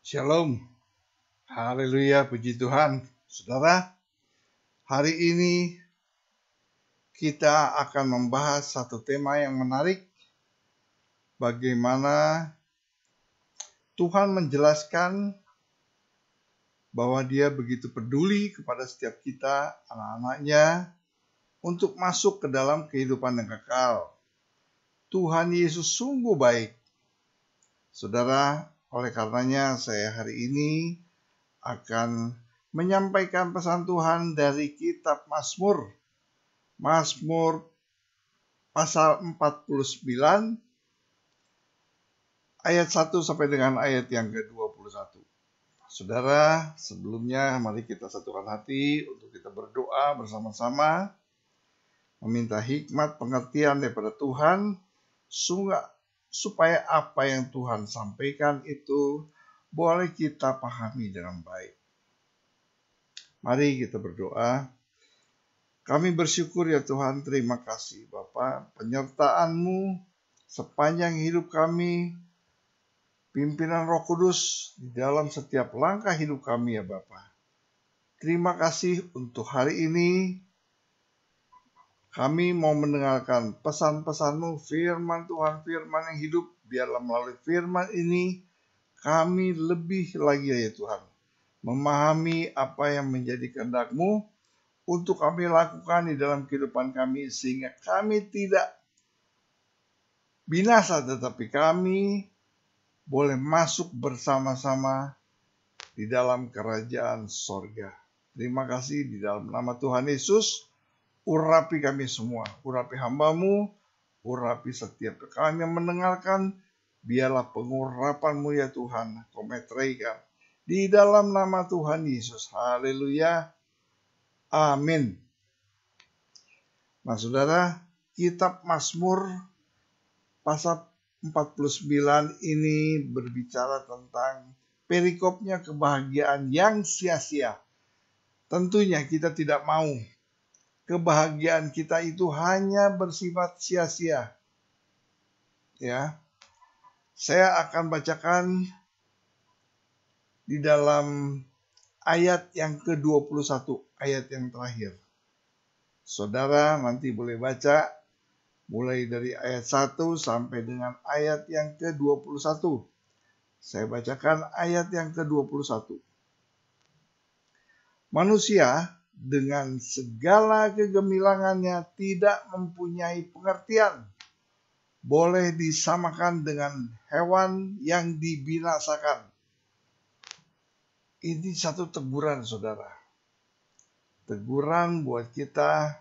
Shalom, haleluya, puji Tuhan. Saudara, hari ini kita akan membahas satu tema yang menarik. Bagaimana Tuhan menjelaskan bahwa Dia begitu peduli kepada setiap kita, anak-anaknya, untuk masuk ke dalam kehidupan yang kekal. Tuhan Yesus sungguh baik. Saudara, oleh karenanya saya hari ini akan menyampaikan pesan Tuhan dari kitab Mazmur. Mazmur pasal 49 ayat 1 sampai dengan ayat yang ke-21. Saudara, sebelumnya mari kita satukan hati untuk kita berdoa bersama-sama, meminta hikmat pengertian daripada Tuhan, supaya apa yang Tuhan sampaikan itu boleh kita pahami dengan baik. Mari kita berdoa. Kami bersyukur ya Tuhan, terima kasih Bapa, penyertaan-Mu sepanjang hidup kami, pimpinan Roh Kudus di dalam setiap langkah hidup kami ya Bapa. Terima kasih untuk hari ini. Kami mau mendengarkan pesan-pesan-Mu, firman Tuhan, firman yang hidup. Biarlah melalui firman ini kami lebih lagi ya Tuhan, memahami apa yang menjadi kehendak-Mu untuk kami lakukan di dalam kehidupan kami, sehingga kami tidak binasa, tetapi kami boleh masuk bersama-sama di dalam kerajaan sorga. Terima kasih di dalam nama Tuhan Yesus. Urapi kami semua, urapi hamba-Mu, urapi setiap kami yang mendengarkan. Biarlah pengurapan-Mu ya Tuhan, Kau meteraikan di dalam nama Tuhan Yesus. Haleluya. Amin. Nah saudara, kitab Mazmur pasal 49 ini berbicara tentang perikopnya kebahagiaan yang sia-sia. Tentunya kita tidak mau kebahagiaan kita itu hanya bersifat sia-sia. Ya. Saya akan bacakan di dalam ayat yang ke-21, ayat yang terakhir. Saudara nanti boleh baca mulai dari ayat 1 sampai dengan ayat yang ke-21. Saya bacakan ayat yang ke-21. Manusia dengan segala kegemilangannya tidak mempunyai pengertian. Boleh disamakan dengan hewan yang dibinasakan. Ini satu teguran saudara. Teguran buat kita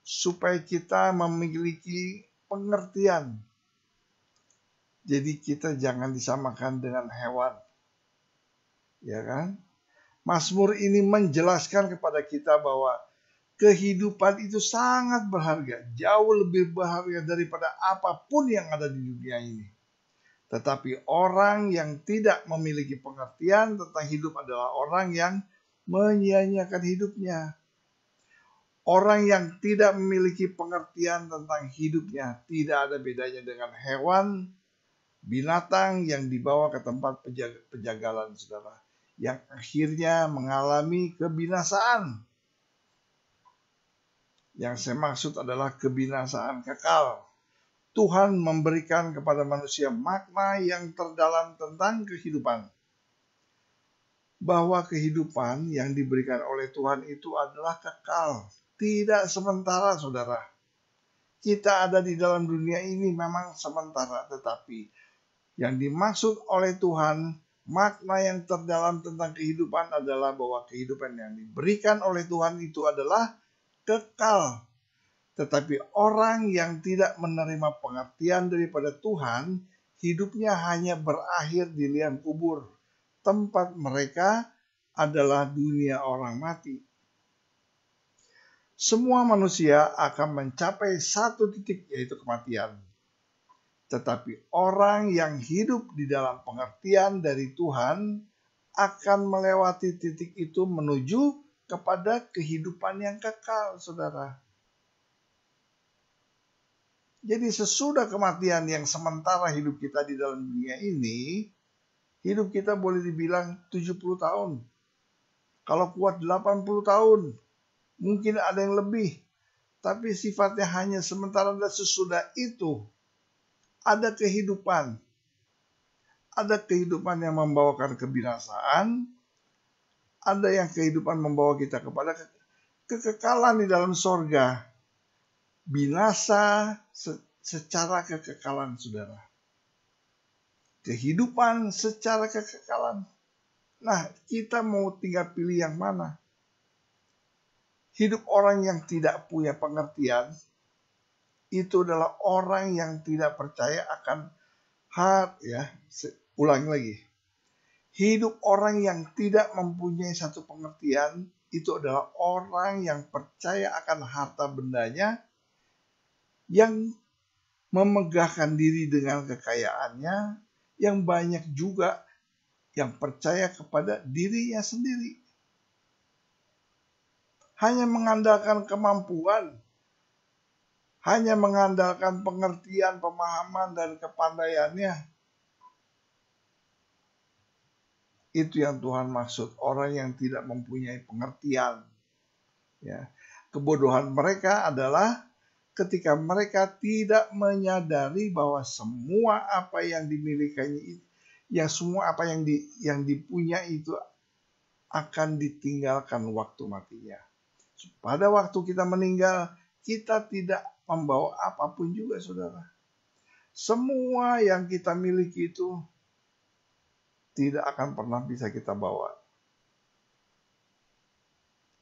supaya kita memiliki pengertian. Jadi kita jangan disamakan dengan hewan. Ya kan? Mazmur ini menjelaskan kepada kita bahwa kehidupan itu sangat berharga. Jauh lebih berharga daripada apapun yang ada di dunia ini. Tetapi orang yang tidak memiliki pengertian tentang hidup adalah orang yang menyia-nyiakan hidupnya. Orang yang tidak memiliki pengertian tentang hidupnya tidak ada bedanya dengan hewan, binatang yang dibawa ke tempat penjagalan, saudara, yang akhirnya mengalami kebinasaan. Yang saya maksud adalah kebinasaan kekal. Tuhan memberikan kepada manusia makna yang terdalam tentang kehidupan. Bahwa kehidupan yang diberikan oleh Tuhan itu adalah kekal. Tidak sementara, saudara. Kita ada di dalam dunia ini memang sementara. Tetapi yang dimaksud oleh Tuhan, makna yang terdalam tentang kehidupan adalah bahwa kehidupan yang diberikan oleh Tuhan itu adalah kekal. Tetapi orang yang tidak menerima pengertian daripada Tuhan, hidupnya hanya berakhir di liang kubur. Tempat mereka adalah dunia orang mati. Semua manusia akan mencapai satu titik, yaitu kematian. Tetapi orang yang hidup di dalam pengertian dari Tuhan akan melewati titik itu menuju kepada kehidupan yang kekal, saudara. Jadi sesudah kematian yang sementara hidup kita di dalam dunia ini, Hidup kita boleh dibilang 70 tahun. Kalau kuat 80 tahun. Mungkin ada yang lebih. Tapi sifatnya hanya sementara dan sesudah itu ada kehidupan. Ada kehidupan yang membawakan kebinasaan. Ada yang kehidupan membawa kita kepada kekekalan di dalam sorga. Binasa secara kekekalan, saudara. Kehidupan secara kekekalan. Nah, kita mau tinggal pilih yang mana? Hidup orang yang tidak punya pengertian, itu adalah orang yang tidak percaya akan ulangi lagi. Hidup orang yang tidak mempunyai satu pengertian, itu adalah orang yang percaya akan harta bendanya, yang memegahkan diri dengan kekayaannya, yang banyak juga yang percaya kepada dirinya sendiri. Hanya mengandalkan kemampuan, hanya mengandalkan pengertian, pemahaman, dan kepandaiannya. Itu yang Tuhan maksud, orang yang tidak mempunyai pengertian. Ya. Kebodohan mereka adalah ketika mereka tidak menyadari bahwa semua apa yang dimilikinya, semua apa yang dipunya itu akan ditinggalkan waktu matinya. Pada waktu kita meninggal, kita tidak membawa apapun juga, saudara. Semua yang kita miliki itu tidak akan pernah bisa kita bawa.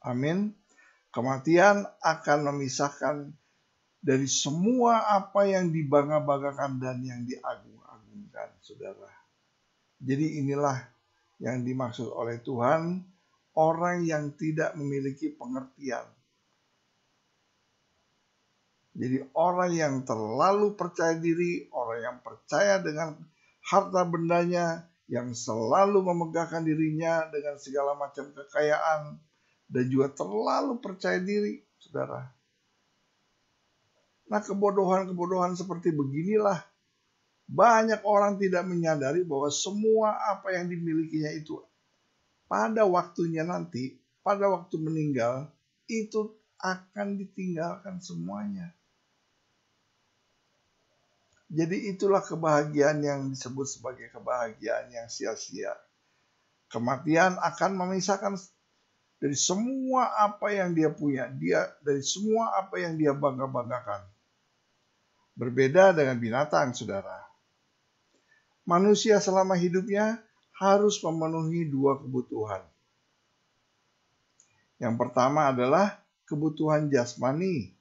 Amin. Kematian akan memisahkan dari semua apa yang dibangga-banggakan dan yang diagung-agungkan, saudara. Jadi inilah yang dimaksud oleh Tuhan, orang yang tidak memiliki pengertian. Jadi orang yang terlalu percaya diri, orang yang percaya dengan harta bendanya, yang selalu memegahkan dirinya dengan segala macam kekayaan, dan juga terlalu percaya diri, saudara. Nah, kebodohan-kebodohan seperti beginilah, banyak orang tidak menyadari bahwa semua apa yang dimilikinya itu pada waktunya nanti, pada waktu meninggal, itu akan ditinggalkan semuanya. Jadi itulah kebahagiaan yang disebut sebagai kebahagiaan yang sia-sia. Kematian akan memisahkan dari semua apa yang dia punya, dari semua apa yang dia bangga-banggakan. Berbeda dengan binatang, saudara. Manusia selama hidupnya harus memenuhi dua kebutuhan. Yang pertama adalah kebutuhan jasmani.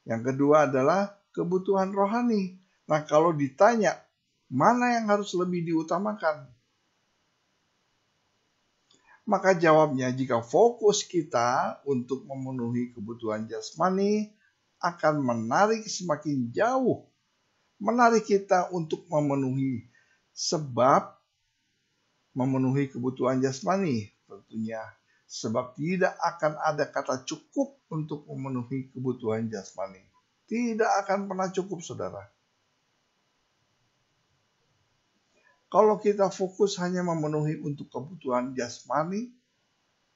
Yang kedua adalah kebutuhan rohani. Nah, kalau ditanya mana yang harus lebih diutamakan, maka jawabnya, jika fokus kita untuk memenuhi kebutuhan jasmani akan menarik semakin jauh, menarik kita untuk memenuhi, sebab memenuhi kebutuhan jasmani tentunya, sebab tidak akan ada kata cukup untuk memenuhi kebutuhan jasmani. Tidak akan pernah cukup, saudara. Kalau kita fokus hanya memenuhi untuk kebutuhan jasmani,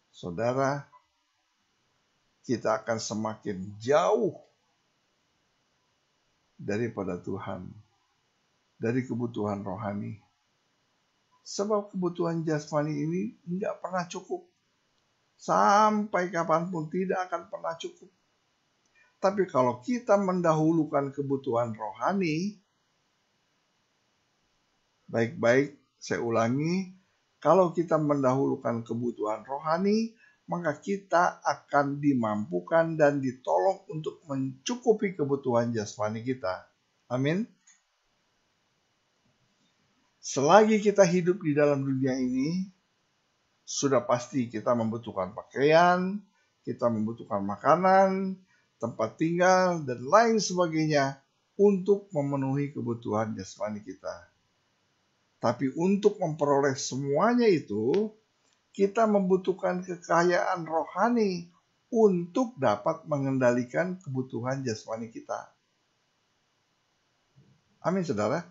saudara, kita akan semakin jauh daripada Tuhan, dari kebutuhan rohani. Sebab kebutuhan jasmani ini tidak pernah cukup. Sampai kapanpun tidak akan pernah cukup. Tapi kalau kita mendahulukan kebutuhan rohani, baik-baik, saya ulangi, kalau kita mendahulukan kebutuhan rohani, maka kita akan dimampukan dan ditolong untuk mencukupi kebutuhan jasmani kita. Amin. Selagi kita hidup di dalam dunia ini, sudah pasti kita membutuhkan pakaian, kita membutuhkan makanan, tempat tinggal, dan lain sebagainya untuk memenuhi kebutuhan jasmani kita. Tapi untuk memperoleh semuanya itu, kita membutuhkan kekayaan rohani untuk dapat mengendalikan kebutuhan jasmani kita. Amin, saudara.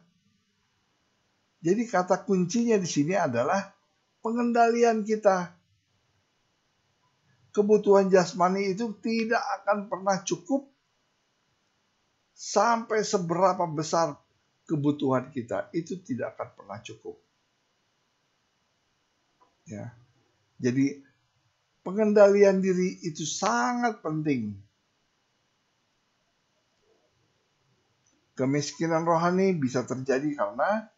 Jadi kata kuncinya di sini adalah pengendalian kita. Kebutuhan jasmani itu tidak akan pernah cukup sampai seberapa besar kebutuhan kita. Itu tidak akan pernah cukup. Ya. Jadi pengendalian diri itu sangat penting. Kemiskinan rohani bisa terjadi karena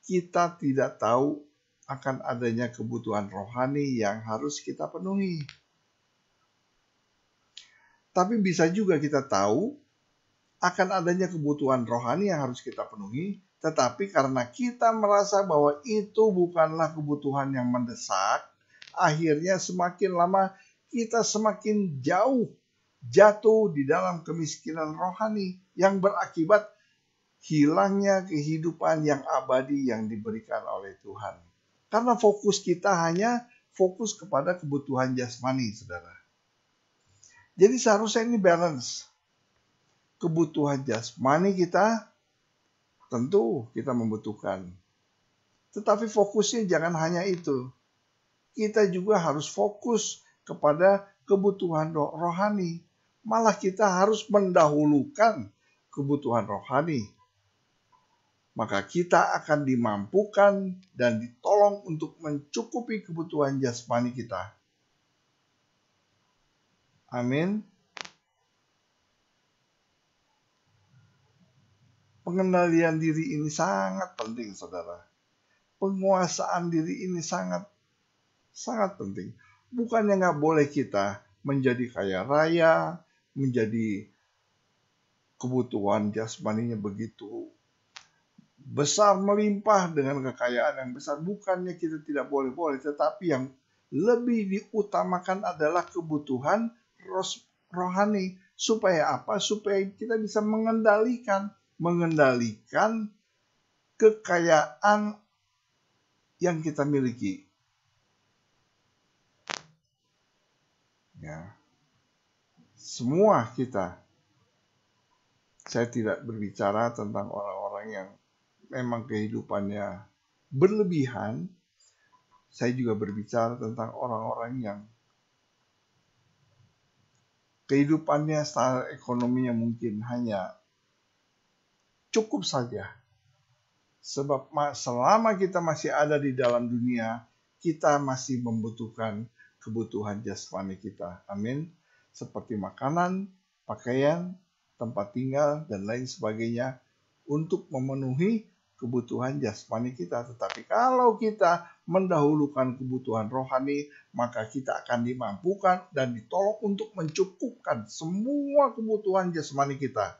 kita tidak tahu akan adanya kebutuhan rohani yang harus kita penuhi. Tapi bisa juga kita tahu akan adanya kebutuhan rohani yang harus kita penuhi, tetapi karena kita merasa bahwa itu bukanlah kebutuhan yang mendesak, akhirnya semakin lama kita semakin jatuh di dalam kemiskinan rohani yang berakibat hilangnya kehidupan yang abadi yang diberikan oleh Tuhan. Karena fokus kita hanya fokus kepada kebutuhan jasmani, saudara. Jadi seharusnya ini balance. Kebutuhan jasmani kita tentu kita membutuhkan. Tetapi fokusnya jangan hanya itu. Kita juga harus fokus kepada kebutuhan rohani. Malah kita harus mendahulukan kebutuhan rohani. Maka kita akan dimampukan dan ditolong untuk mencukupi kebutuhan jasmani kita. Amin. Pengendalian diri ini sangat penting, saudara. Penguasaan diri ini sangat penting. Bukannya nggak boleh kita menjadi kaya raya, menjadi kebutuhan jasmaninya begitu besar melimpah dengan kekayaan yang besar. Bukannya kita tidak boleh, tetapi yang lebih diutamakan adalah kebutuhan rohani. Supaya apa? Supaya kita bisa mengendalikan kekayaan yang kita miliki. Ya. Semua kita. Saya tidak berbicara tentang orang-orang yang memang kehidupannya berlebihan. Saya juga berbicara tentang orang-orang yang kehidupannya secara ekonominya mungkin hanya cukup saja. Sebab selama kita masih ada di dalam dunia, kita masih membutuhkan kebutuhan jasmani kita. Amin. Seperti makanan, pakaian, tempat tinggal, dan lain sebagainya untuk memenuhi kebutuhan jasmani kita. Tetapi kalau kita mendahulukan kebutuhan rohani, maka kita akan dimampukan dan ditolong untuk mencukupkan semua kebutuhan jasmani kita.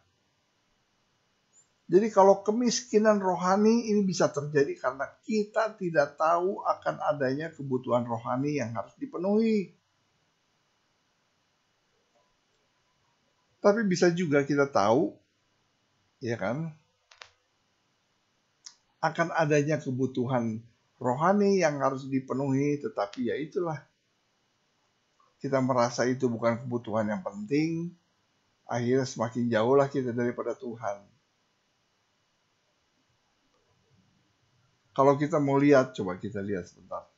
Jadi kalau kemiskinan rohani ini bisa terjadi karena kita tidak tahu akan adanya kebutuhan rohani yang harus dipenuhi. Tapi bisa juga kita tahu, ya kan, akan adanya kebutuhan rohani yang harus dipenuhi, tetapi ya itulah. Kita merasa itu bukan kebutuhan yang penting, akhirnya semakin jauhlah kita daripada Tuhan. Kalau kita mau lihat, coba kita lihat sebentar.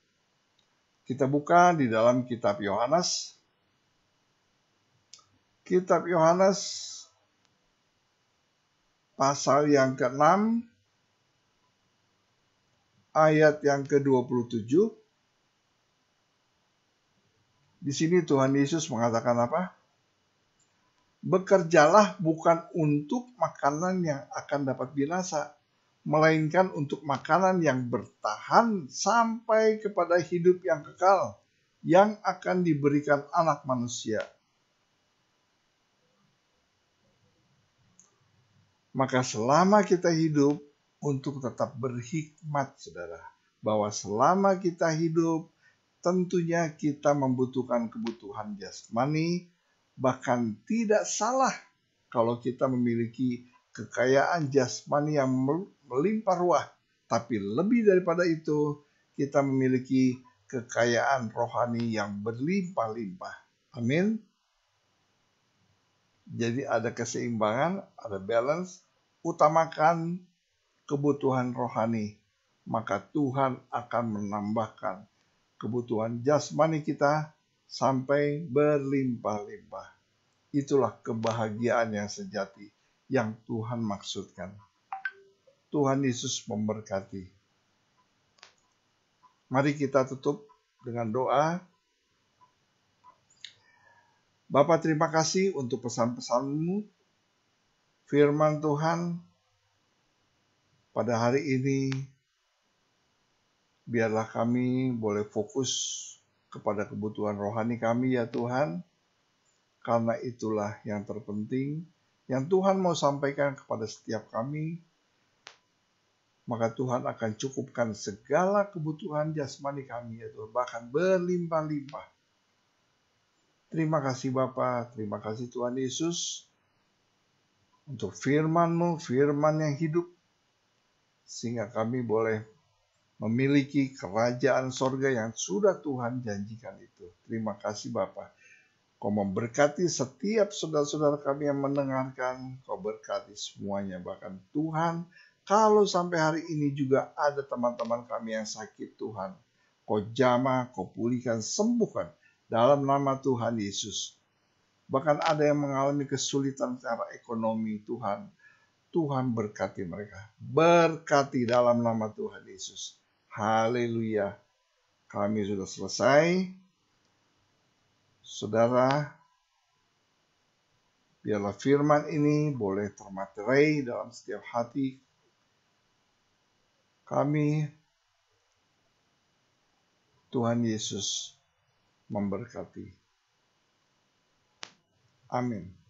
Kita buka di dalam kitab Yohanes. Kitab Yohanes pasal yang ke-6 ayat yang ke-27. Di sini Tuhan Yesus mengatakan apa? Bekerjalah bukan untuk makanan yang akan dapat binasa, melainkan untuk makanan yang bertahan sampai kepada hidup yang kekal, yang akan diberikan Anak Manusia. Maka selama kita hidup, untuk tetap berhikmat, saudara, bahwa selama kita hidup, tentunya kita membutuhkan kebutuhan jasmani, bahkan tidak salah kalau kita memiliki kekayaan jasmani yang melimpah ruah. Tapi lebih daripada itu, kita memiliki kekayaan rohani yang berlimpah-limpah. Amin. Jadi ada keseimbangan, ada balance, utamakan kebutuhan rohani. maka Tuhan akan menambahkan kebutuhan jasmani kita sampai berlimpah-limpah. Itulah kebahagiaan yang sejati yang Tuhan maksudkan. Tuhan Yesus memberkati. Mari kita tutup dengan doa. Bapa, terima kasih untuk pesan-pesan-Mu, firman Tuhan pada hari ini. Biarlah kami boleh fokus kepada kebutuhan rohani kami ya Tuhan, karena itulah yang terpenting yang Tuhan mau sampaikan kepada setiap kami. Maka Tuhan akan cukupkan segala kebutuhan jasmani kami ya Tuhan, bahkan berlimpah-limpah. Terima kasih Bapa, terima kasih Tuhan Yesus untuk firman-Mu, firman yang hidup, sehingga kami boleh memiliki kerajaan sorga yang sudah Tuhan janjikan itu. Terima kasih Bapa. Kau memberkati setiap saudara-saudara kami yang mendengarkan, Kau berkati semuanya. Bahkan Tuhan, kalau sampai hari ini juga ada teman-teman kami yang sakit Tuhan, Kau jamah, Kau pulihkan, sembuhkan dalam nama Tuhan Yesus. Bahkan ada yang mengalami kesulitan secara ekonomi Tuhan. Tuhan berkati mereka. Berkati dalam nama Tuhan Yesus. Haleluya. Kami sudah selesai. Saudara, biarlah firman ini boleh termaterai dalam setiap hati kami. Tuhan Yesus memberkati. Amin.